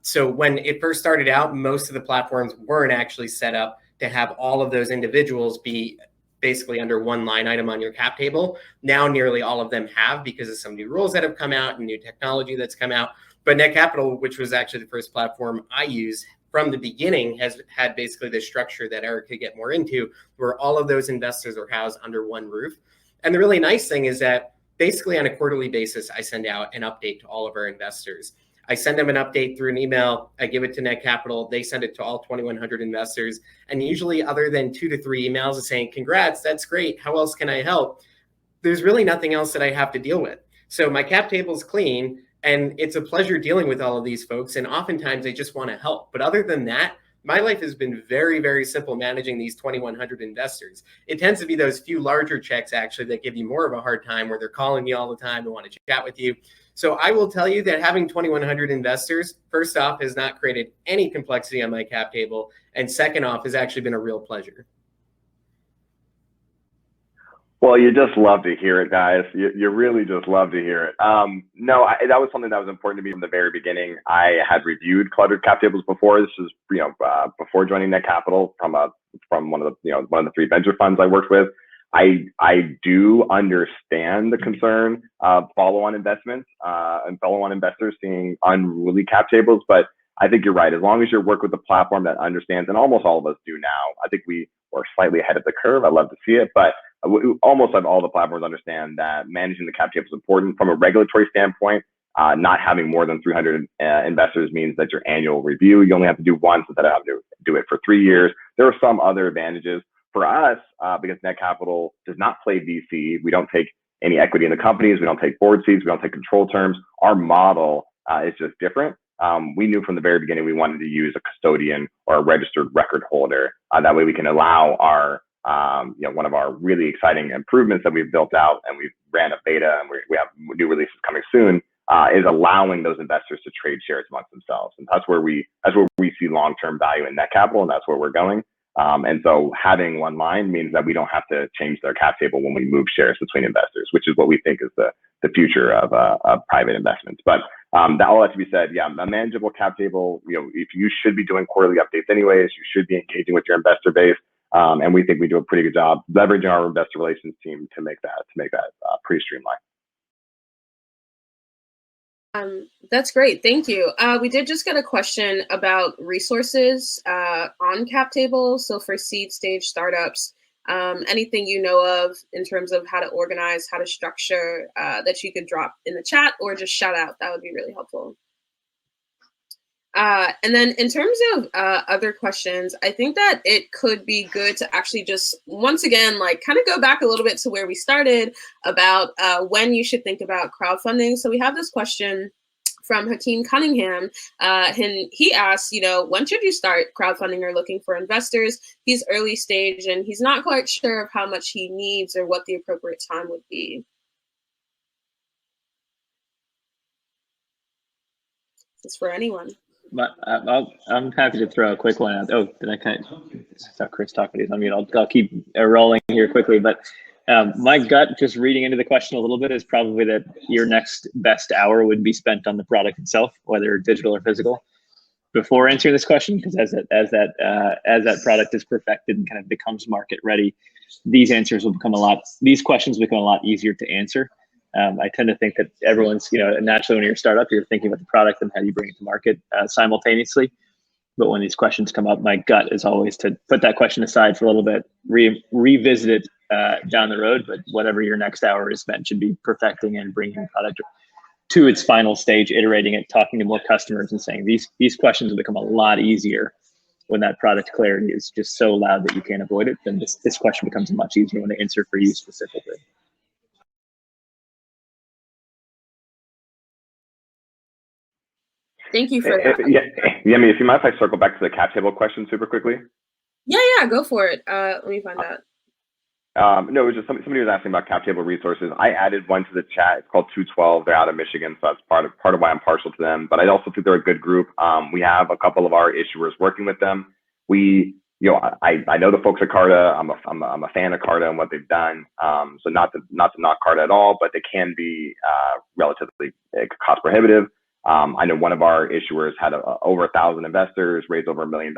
So when it first started out, most of the platforms weren't actually set up to have all of those individuals be basically under one line item on your cap table. Now nearly all of them have, because of some new rules that have come out and new technology that's come out. But Net Capital, which was actually the first platform I used from the beginning, has had basically the structure that Eric could get more into, where all of those investors are housed under one roof. And the really nice thing is that basically on a quarterly basis, I send out an update to all of our investors. I send them an update through an email. I give it to Net Capital. They send it to all 2,100 investors. And usually, other than 2 to 3 emails saying, congrats, that's great, how else can I help? There's really nothing else that I have to deal with. So my cap table is clean. And it's a pleasure dealing with all of these folks. And oftentimes they just want to help. But other than that, my life has been very, very simple managing these 2,100 investors. It tends to be those few larger checks actually that give you more of a hard time, where they're calling me all the time and want to chat with you. So I will tell you that having 2,100 investors, first off, has not created any complexity on my cap table. And second off, has actually been a real pleasure. Well, you just love to hear it, guys. You really just love to hear it. That was something that was important to me from the very beginning. I had reviewed cluttered cap tables before. This was, before joining Net Capital, from a from one of the 3 venture funds I worked with. I do understand the concern of follow-on investments and follow-on investors seeing unruly cap tables, but I think you're right. As long as you're working with a platform that understands, and almost all of us do now, I think we are slightly ahead of the curve. I love to see it, but almost all the platforms understand that managing the cap table is important from a regulatory standpoint. Not having more than 300 investors means that your annual review, you only have to do once instead of having to do it for 3 years. There are some other advantages for us because Net Capital does not play VC. We don't take any equity in the companies. We don't take board seats. We don't take control terms. Our model is just different. We knew from the very beginning we wanted to use a custodian or a registered record holder. That way we can allow our, one of our really exciting improvements that we've built out, and we've ran a beta and we have new releases coming soon, is allowing those investors to trade shares amongst themselves. And that's where we see long-term value in Net Capital, and that's where we're going. And so having one line means that we don't have to change their cap table when we move shares between investors, which is what we think is the future of private investments. But that all has to be said. Yeah, a manageable cap table. If you should be doing quarterly updates anyways, you should be engaging with your investor base. And we think we do a pretty good job leveraging our investor relations team to make that pretty streamlined. That's great. Thank you. We did just get a question about resources on cap tables. So for seed stage startups, anything you know of in terms of how to organize, how to structure, that you could drop in the chat or just shout out, that would be really helpful. And then in terms of other questions, I think that it could be good to actually just, once again, kind of go back a little bit to where we started about when you should think about crowdfunding. So we have this question from Hakeem Cunningham, and he asks, when should you start crowdfunding or looking for investors? He's early stage and he's not quite sure of how much he needs or what the appropriate time would be. This is for anyone. I'm happy to throw a quick one out. Oh, did I saw Chris talk, but he's on mute. I'll keep rolling here quickly. But my gut, just reading into the question a little bit, is probably that your next best hour would be spent on the product itself, whether digital or physical, before answering this question. Because as that product is perfected and kind of becomes market ready, these questions become a lot easier to answer. I tend to think that everyone's, naturally when you're a startup, you're thinking about the product and how you bring it to market simultaneously. But when these questions come up, my gut is always to put that question aside for a little bit, revisit it down the road. But whatever your next hour is spent should be perfecting and bringing the product to its final stage, iterating it, talking to more customers and saying these questions will become a lot easier when that product clarity is just so loud that you can't avoid it. Then this question becomes a much easier one to answer for you specifically. Thank you for that. Yeah, if you mind if I circle back to the cap table question super quickly? Yeah, go for it. Let me find that. No, it was just somebody was asking about cap table resources. I added one to the chat. It's called 212. They're out of Michigan, so that's part of why I'm partial to them. But I also think they're a good group. We have a couple of our issuers working with them. I know the folks at Carta. I'm a fan of Carta and what they've done. So not to knock Carta at all, but they can be relatively cost prohibitive. I know one of our issuers had over 1,000 investors, raised over $1 million,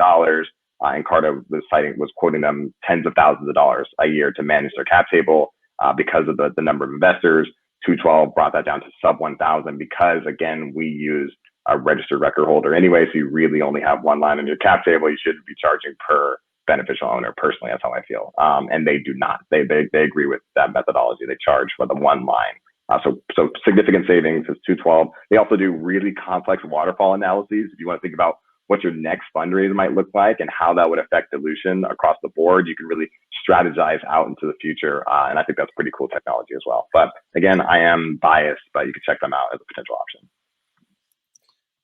and Carta was quoting them tens of thousands of dollars a year to manage their cap table because of the number of investors. 212 brought that down to sub 1,000 because, again, we use a registered record holder anyway, so you really only have one line on your cap table. You shouldn't be charging per beneficial owner. Personally, that's how I feel. And they do not. They agree with that methodology. They charge for the one line. So significant savings is 212. They also do really complex waterfall analyses. If you want to think about what your next fundraiser might look like and how that would affect dilution across the board, you can really strategize out into the future. And I think that's pretty cool technology as well. But again, I am biased, but you can check them out as a potential option.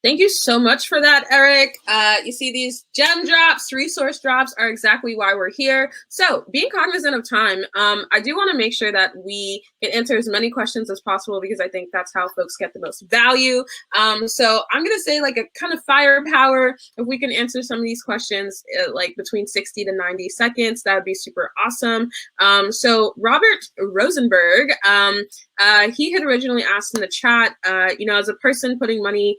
Thank you so much for that, Eric. You see, these gem drops, resource drops are exactly why we're here. So being cognizant of time, I do want to make sure that we can answer as many questions as possible because I think that's how folks get the most value. So I'm going to say like a kind of firepower. If we can answer some of these questions like between 60 to 90 seconds, that would be super awesome. So Robert Rosenberg, he had originally asked in the chat, as a person putting money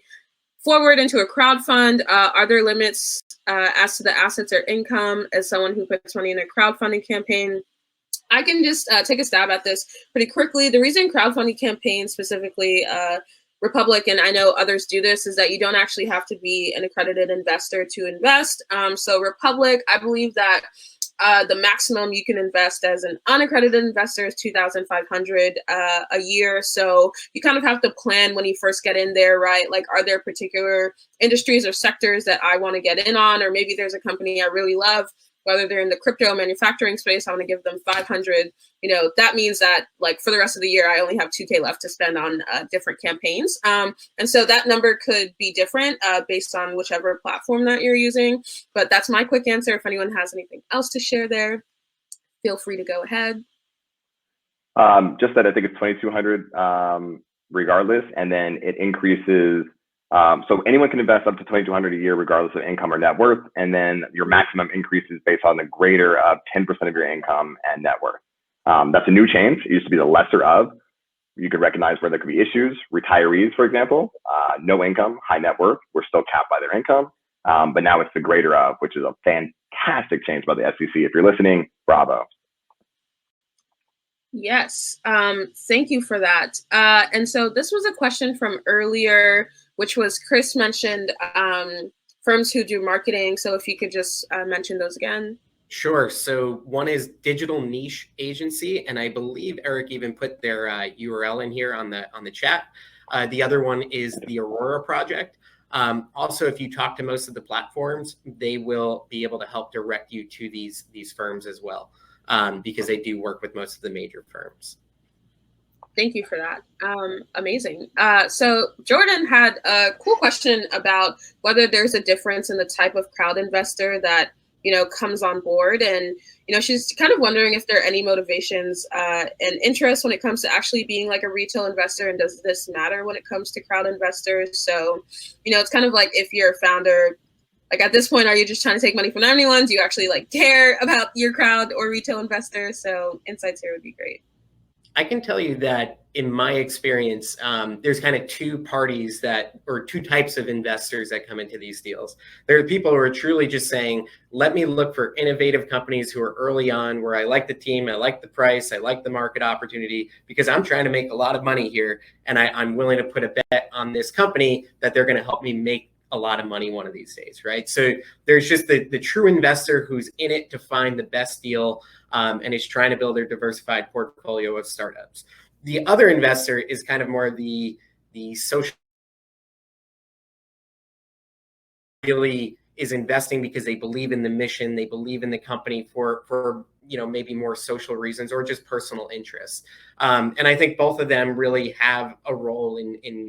forward into a crowd fund? Are there limits as to the assets or income as someone who puts money in a crowdfunding campaign? I can just take a stab at this pretty quickly. The reason crowdfunding campaigns, specifically Republic, and I know others do this, is that you don't actually have to be an accredited investor to invest. So Republic, I believe that the maximum you can invest as an unaccredited investor is $2,500 a year. So you kind of have to plan when you first get in there, right? Like, are there particular industries or sectors that I want to get in on? Or maybe there's a company I really love, whether they're in the crypto manufacturing space, I want to give them 500. That means that, like, for the rest of the year, I only have 2K left to spend on different campaigns. And so that number could be different based on whichever platform that you're using. But that's my quick answer. If anyone has anything else to share there, feel free to go ahead. Just that I think it's 2,200 regardless, and then it increases. So anyone can invest up to 2,200 a year, regardless of income or net worth. And then your maximum increases based on the greater of 10% of your income and net worth. That's a new change. It used to be the lesser of. You could recognize where there could be issues. Retirees, for example, no income, high net worth, we're still capped by their income. But now it's the greater of, which is a fantastic change by the SEC. If you're listening, bravo. Yes, thank you for that. And so this was a question from earlier, which was Chris mentioned firms who do marketing. So if you could just mention those again. Sure. So one is Digital Niche Agency, and I believe Eric even put their URL in here on the chat. The other one is the Aurora Project. Also, if you talk to most of the platforms, they will be able to help direct you to these firms as well, because they do work with most of the major firms. Thank you for that. Amazing. So Jordan had a cool question about whether there's a difference in the type of crowd investor that, comes on board. And, she's kind of wondering if there are any motivations and interests when it comes to actually being like a retail investor. And does this matter when it comes to crowd investors? So, it's kind of like, if you're a founder, like, at this point, are you just trying to take money from anyone? Do you actually care about your crowd or retail investors? So insights here would be great. I can tell you that in my experience, there's kind of two types of investors that come into these deals. There are people who are truly just saying, let me look for innovative companies who are early on, where I like the team, I like the price, I like the market opportunity, because I'm trying to make a lot of money here, and I'm willing to put a bet on this company that they're going to help me make a lot of money one of these days, right? So there's just the true investor who's in it to find the best deal, and is trying to build their diversified portfolio of startups. The other investor is kind of more the social, really is investing because they believe in the mission, they believe in the company for maybe more social reasons or just personal interests. And I think both of them really have a role in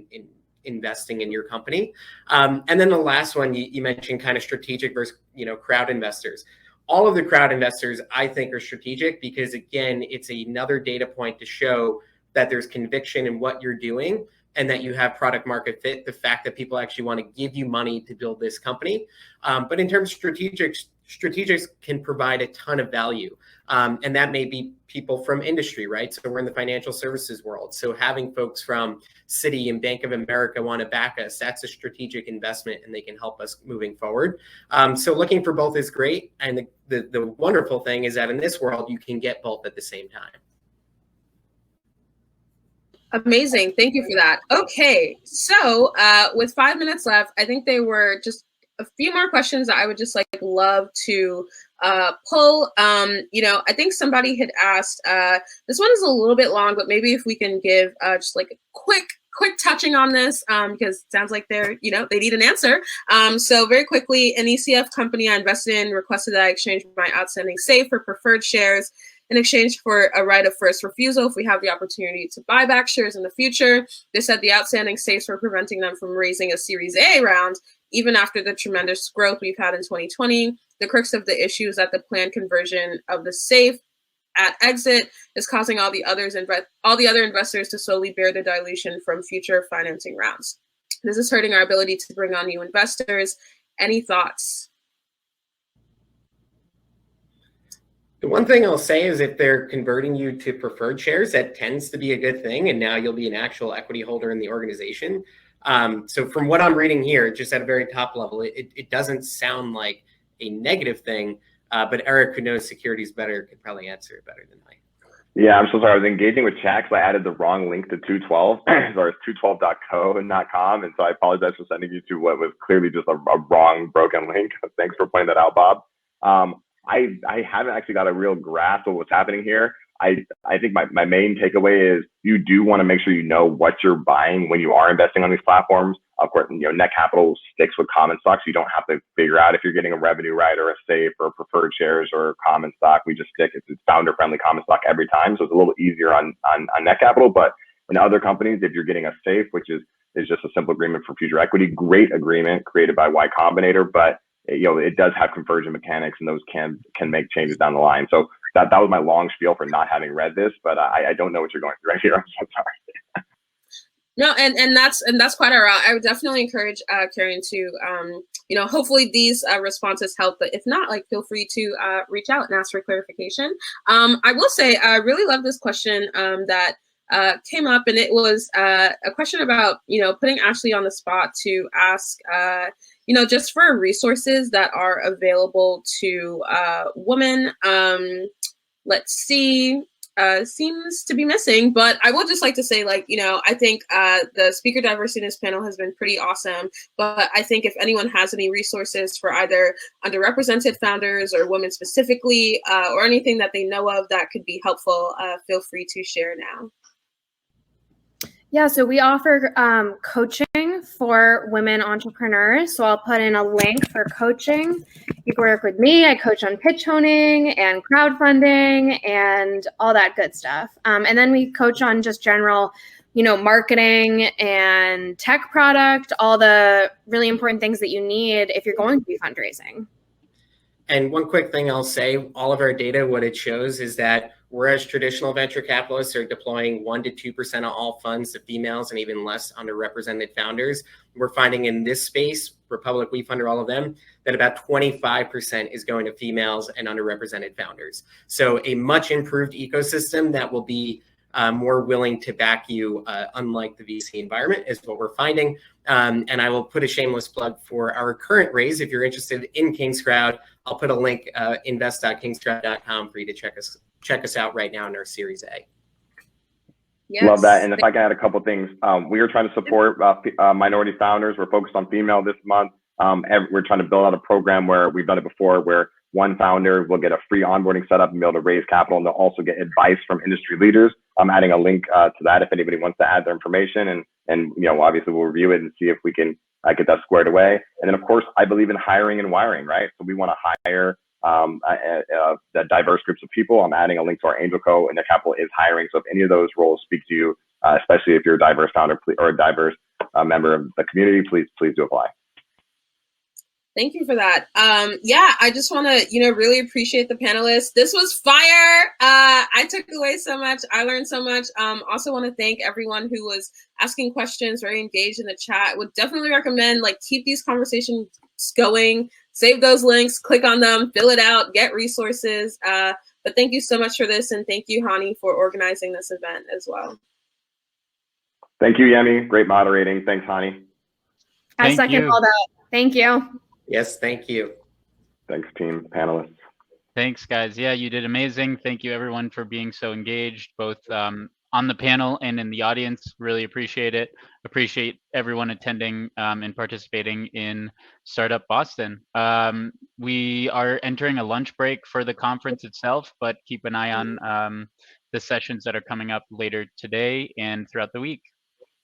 investing in your company. And then the last one, you mentioned kind of strategic versus crowd investors. All of the crowd investors, I think, are strategic because, again, it's another data point to show that there's conviction in what you're doing and that you have product market fit, the fact that people actually want to give you money to build this company. But in terms of strategics can provide a ton of value. And that may be people from industry, right? So we're in the financial services world. So having folks from Citi and Bank of America want to back us, that's a strategic investment, and they can help us moving forward. So looking for both is great. And the wonderful thing is that in this world, you can get both at the same time. Amazing. Thank you for that. Okay. So with 5 minutes left, I think they were just a few more questions that I would just love to pull. I think somebody had asked, this one is a little bit long, but maybe if we can give just a quick touching on this, because it sounds like they need an answer. So very quickly, an ECF company I invested in requested that I exchange my outstanding SAFE for preferred shares in exchange for a right of first refusal if we have the opportunity to buy back shares in the future. They said the outstanding SAFEs were preventing them from raising a Series A round, even after the tremendous growth we've had in 2020. The crux of the issue is that the planned conversion of the SAFE at exit is causing all the other investors to slowly bear the dilution from future financing rounds. This is hurting our ability to bring on new investors. Any thoughts? The one thing I'll say is if they're converting you to preferred shares, that tends to be a good thing. And now you'll be an actual equity holder in the organization. So from what I'm reading here, just at a very top level, it doesn't sound like a negative thing, but Eric, who knows securities better, could probably answer it better than I. Yeah, I'm so sorry. I was engaging with chat because I added the wrong link to 212, or it's 212.co and .com, and so I apologize for sending you to what was clearly just a wrong, broken link. Thanks for pointing that out, Bob. I haven't actually got a real grasp of what's happening here. I think my main takeaway is you do want to make sure you know what you're buying when you are investing on these platforms. Of course, Net Capital sticks with common stocks. You don't have to figure out if you're getting a revenue right or a SAFE or preferred shares or common stock. We just stick, it's founder-friendly common stock every time. So it's a little easier on Net Capital. But in other companies, if you're getting a SAFE, which is just a simple agreement for future equity, great agreement created by Y Combinator, but it does have conversion mechanics, and those can make changes down the line. So that was my long spiel for not having read this, but I don't know what you're going through right here. I'm so sorry. No, and that's quite all right. I would definitely encourage Karen to hopefully these responses help, but if not, like, feel free to reach out and ask for clarification. I will say I really love this question that came up, and it was a question about putting Ashley on the spot to ask just for resources that are available to women. Let's see. Seems to be missing, but I would just like to say, I think the speaker diversity in this panel has been pretty awesome, but I think if anyone has any resources for either underrepresented founders or women specifically, or anything that they know of that could be helpful, feel free to share now. Yeah, so we offer coaching for women entrepreneurs. So I'll put in a link for coaching. You can work with me. I coach on pitch honing and crowdfunding and all that good stuff. And then we coach on just general, marketing and tech product, all the really important things that you need if you're going to be fundraising. And one quick thing I'll say, all of our data, what it shows is that whereas traditional venture capitalists are deploying 1 to 2% of all funds to females and even less underrepresented founders, we're finding in this space, Republic, WeFunder, all of them, that about 25% is going to females and underrepresented founders. So a much improved ecosystem that will be more willing to back you, unlike the VC environment, is what we're finding. And I will put a shameless plug for our current raise. If you're interested in King's Crowd, I'll put a link, invest.kingscrowd.com, for you to check us out right now in our Series A. Yes. Love that. And if I can add a couple of things, we are trying to support minority founders. We're focused on female this month. We're trying to build out a program where we've done it before, where one founder will get a free onboarding setup and be able to raise capital, and they'll also get advice from industry leaders. I'm adding a link to that if anybody wants to add their information, and obviously we'll review it and see if we can get that squared away. And then of course, I believe in hiring and wiring, right? So we want to hire the diverse groups of people. I'm adding a link to our Angel Co, and Net Capital is hiring. So if any of those roles speak to you, especially if you're a diverse founder or a diverse member of the community, please do apply. Thank you for that. Yeah, I just want to, really appreciate the panelists. This was fire. I took away so much. I learned so much. Also want to thank everyone who was asking questions, very engaged in the chat. Would definitely recommend, keep these conversations going. Save those links, click on them, fill it out, get resources. But thank you so much for this, and thank you, Hani, for organizing this event as well. Thank you, Yemi. Great moderating. Thanks, Hani. I second all that. Thank you. Yes, thank you. Thanks, team, panelists. Thanks, guys. Yeah, you did amazing. Thank you, everyone, for being so engaged, both on the panel and in the audience. Really appreciate it. Appreciate everyone attending and participating in Startup Boston. We are entering a lunch break for the conference itself, but keep an eye on the sessions that are coming up later today and throughout the week.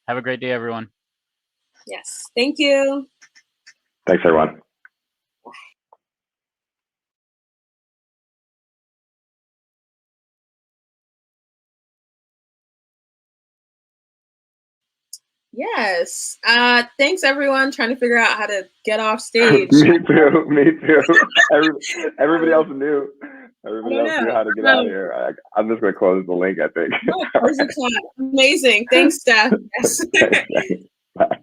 Have a great day, everyone. Yes, thank you. Thanks, everyone. Yes. Thanks, everyone. Trying to figure out how to get off stage. Me too. Me too. Everybody else knew. Everybody else knew how to get out of here. I'm just going to close the link, I think. Amazing. Thanks, Steph. Yes. Bye. Bye.